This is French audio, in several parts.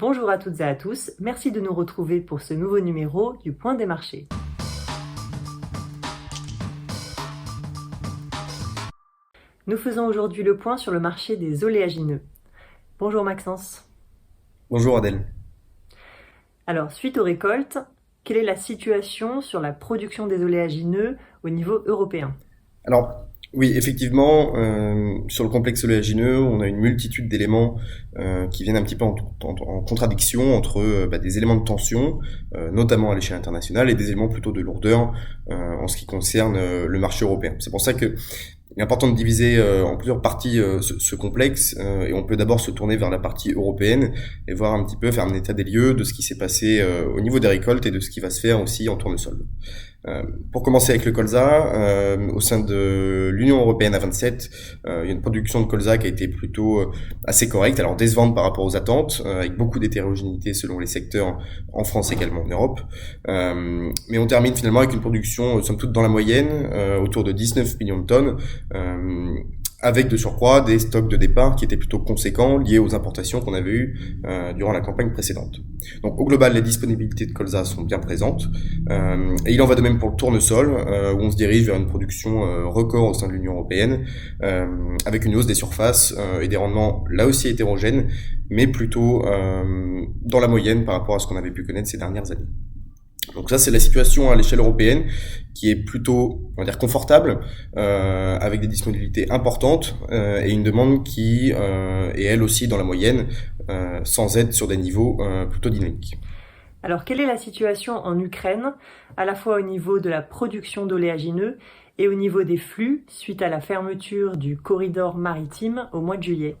Bonjour à toutes et à tous, merci de nous retrouver pour ce nouveau numéro du Point des marchés. Nous faisons aujourd'hui le point sur le marché des oléagineux. Bonjour Maxence. Bonjour Adèle. Alors, suite aux récoltes, quelle est la situation sur la production des oléagineux au niveau européen? Alors oui, effectivement, sur le complexe oléagineux, on a une multitude d'éléments qui viennent un petit peu en contradiction entre des éléments de tension, notamment à l'échelle internationale, et des éléments plutôt de lourdeur en ce qui concerne le marché européen. C'est pour ça que il est important de diviser en plusieurs parties ce complexe, et on peut d'abord se tourner vers la partie européenne et voir un petit peu, faire un état des lieux de ce qui s'est passé au niveau des récoltes et de ce qui va se faire aussi en tournesol. Pour commencer avec le colza, au sein de l'Union européenne à 27, il y a une production de colza qui a été plutôt assez correcte, alors décevante par rapport aux attentes, avec beaucoup d'hétérogénéité selon les secteurs en France également en Europe. Mais on termine finalement avec une production somme toute dans la moyenne, autour de 19 millions de tonnes, avec de surcroît des stocks de départ qui étaient plutôt conséquents liés aux importations qu'on avait eues durant la campagne précédente. Donc au global, les disponibilités de colza sont bien présentes, et il en va de même pour le tournesol, où on se dirige vers une production record au sein de l'Union européenne, avec une hausse des surfaces et des rendements là aussi hétérogènes, mais plutôt dans la moyenne par rapport à ce qu'on avait pu connaître ces dernières années. Donc ça, c'est la situation à l'échelle européenne qui est plutôt, on va dire, confortable, avec des disponibilités importantes et une demande qui est elle aussi dans la moyenne, sans être sur des niveaux plutôt dynamiques. Alors, quelle est la situation en Ukraine, à la fois au niveau de la production d'oléagineux et au niveau des flux, suite à la fermeture du corridor maritime au mois de juillet?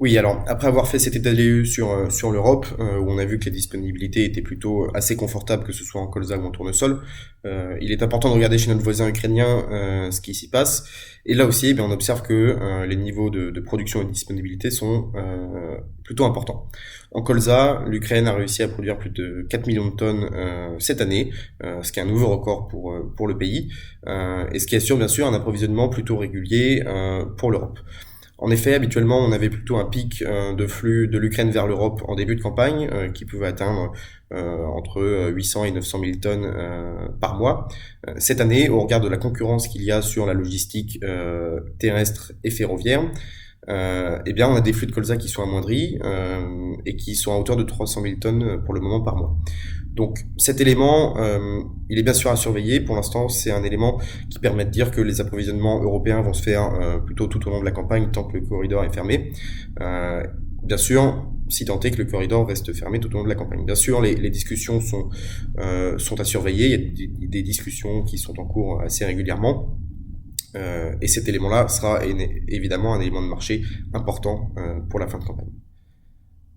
Oui, alors après avoir fait cet état des lieux sur l'Europe, où on a vu que les disponibilités étaient plutôt assez confortables, que ce soit en colza ou en tournesol, il est important de regarder chez notre voisin ukrainien ce qui s'y passe. Et là aussi, on observe que les niveaux de production et de disponibilité sont plutôt importants. En colza, l'Ukraine a réussi à produire plus de 4 millions de tonnes cette année, ce qui est un nouveau record pour le pays, et ce qui assure bien sûr un approvisionnement plutôt régulier pour l'Europe. En effet, habituellement, on avait plutôt un pic de flux de l'Ukraine vers l'Europe en début de campagne, qui pouvait atteindre entre 800 et 900 000 tonnes par mois. Cette année, au regard de la concurrence qu'il y a sur la logistique terrestre et ferroviaire, on a des flux de colza qui sont amoindris et qui sont à hauteur de 300 000 tonnes pour le moment par mois. Donc cet élément, il est bien sûr à surveiller. Pour l'instant, c'est un élément qui permet de dire que les approvisionnements européens vont se faire plutôt tout au long de la campagne tant que le corridor est fermé. Bien sûr, si tant est que le corridor reste fermé tout au long de la campagne. Bien sûr, les discussions sont à surveiller. Il y a des discussions qui sont en cours assez régulièrement. Et cet élément-là sera évidemment un élément de marché important pour la fin de campagne.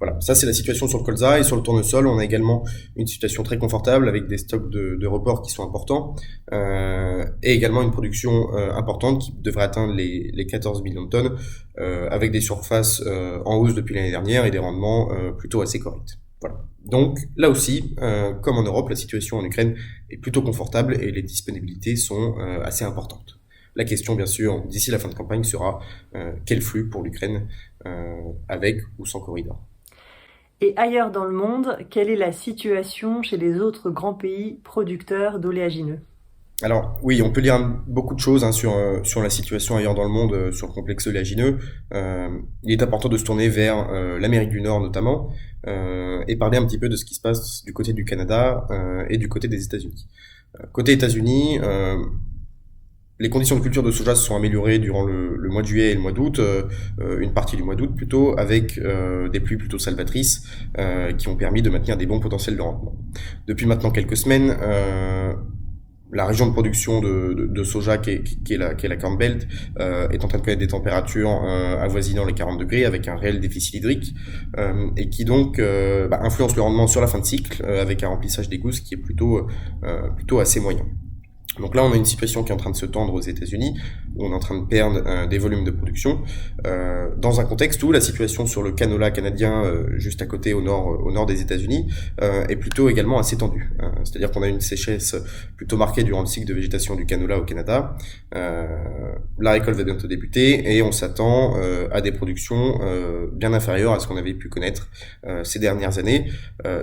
Voilà, ça c'est la situation sur le colza. Et sur le tournesol, on a également une situation très confortable avec des stocks de report qui sont importants, et également une production importante qui devrait atteindre les 14 millions de tonnes, avec des surfaces en hausse depuis l'année dernière et des rendements plutôt assez corrects. Voilà. Donc là aussi, comme en Europe, la situation en Ukraine est plutôt confortable et les disponibilités sont assez importantes. La question, bien sûr, d'ici la fin de campagne sera quel flux pour l'Ukraine, avec ou sans corridor. Et ailleurs dans le monde, quelle est la situation chez les autres grands pays producteurs d'oléagineux? Alors oui, on peut lire beaucoup de choses sur la situation ailleurs dans le monde, sur le complexe oléagineux. Il est important de se tourner vers l'Amérique du Nord notamment, et parler un petit peu de ce qui se passe du côté du Canada et du côté des États-Unis. Côté États-Unis, les conditions de culture de soja se sont améliorées durant le mois de juillet et le mois d'août, une partie du mois d'août plutôt, avec des pluies plutôt salvatrices qui ont permis de maintenir des bons potentiels de rendement. Depuis maintenant quelques semaines, la région de production de soja qui est la Corn Belt est en train de connaître des températures avoisinant les 40 degrés avec un réel déficit hydrique, et qui donc influence le rendement sur la fin de cycle avec un remplissage des gousses qui est plutôt assez moyen. Donc là, on a une situation qui est en train de se tendre aux États-Unis, où on est en train de perdre des volumes de production, dans un contexte où la situation sur le canola canadien, juste à côté au nord des États-Unis, est plutôt également assez tendue. C'est-à-dire qu'on a une sécheresse plutôt marquée durant le cycle de végétation du canola au Canada. La récolte va bientôt débuter et on s'attend à des productions bien inférieures à ce qu'on avait pu connaître ces dernières années,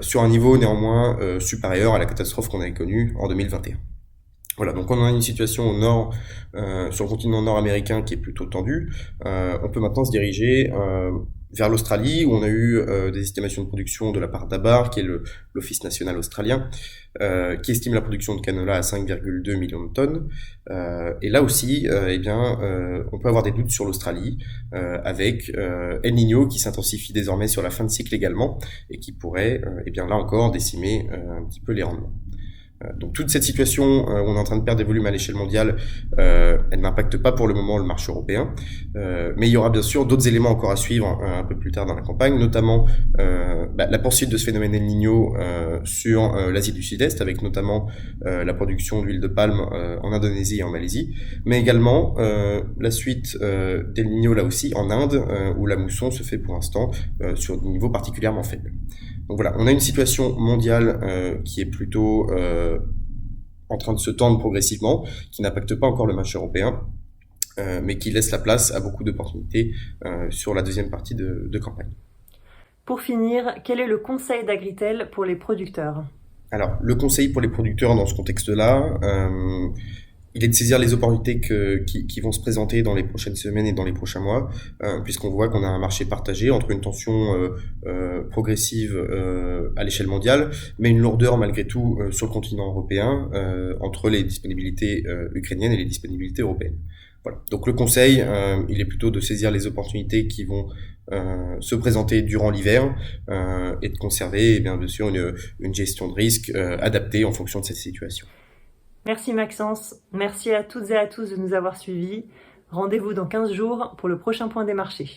sur un niveau néanmoins supérieur à la catastrophe qu'on avait connue en 2021. Voilà, donc on a une situation au nord, sur le continent nord-américain qui est plutôt tendue. On peut maintenant se diriger vers l'Australie, où on a eu des estimations de production de la part d'ABAR, qui est l'Office national australien, qui estime la production de canola à 5,2 millions de tonnes. Et là aussi, on peut avoir des doutes sur l'Australie, avec El Niño qui s'intensifie désormais sur la fin de cycle également, et qui pourrait, là encore, décimer un petit peu les rendements. Donc toute cette situation où on est en train de perdre des volumes à l'échelle mondiale, elle n'impacte pas pour le moment le marché européen, mais il y aura bien sûr d'autres éléments encore à suivre un peu plus tard dans la campagne, notamment la poursuite de ce phénomène El Niño sur l'Asie du Sud-Est, avec notamment la production d'huile de palme en Indonésie et en Malaisie, mais également la suite d'El Niño là aussi en Inde, où la mousson se fait pour l'instant sur des niveaux particulièrement faibles. Donc voilà, on a une situation mondiale qui est plutôt en train de se tendre progressivement, qui n'impacte pas encore le marché européen, mais qui laisse la place à beaucoup d'opportunités sur la deuxième partie de campagne. Pour finir, quel est le conseil d'Agritel pour les producteurs? Alors, le conseil pour les producteurs dans ce contexte-là, il est de saisir les opportunités qui vont se présenter dans les prochaines semaines et dans les prochains mois, puisqu'on voit qu'on a un marché partagé entre une tension progressive à l'échelle mondiale, mais une lourdeur malgré tout sur le continent européen, entre les disponibilités ukrainiennes et les disponibilités européennes. Voilà. Donc le conseil, il est plutôt de saisir les opportunités qui vont se présenter durant l'hiver et de conserver bien sûr une gestion de risque adaptée en fonction de cette situation. Merci Maxence, merci à toutes et à tous de nous avoir suivis. Rendez-vous dans 15 jours pour le prochain point des marchés.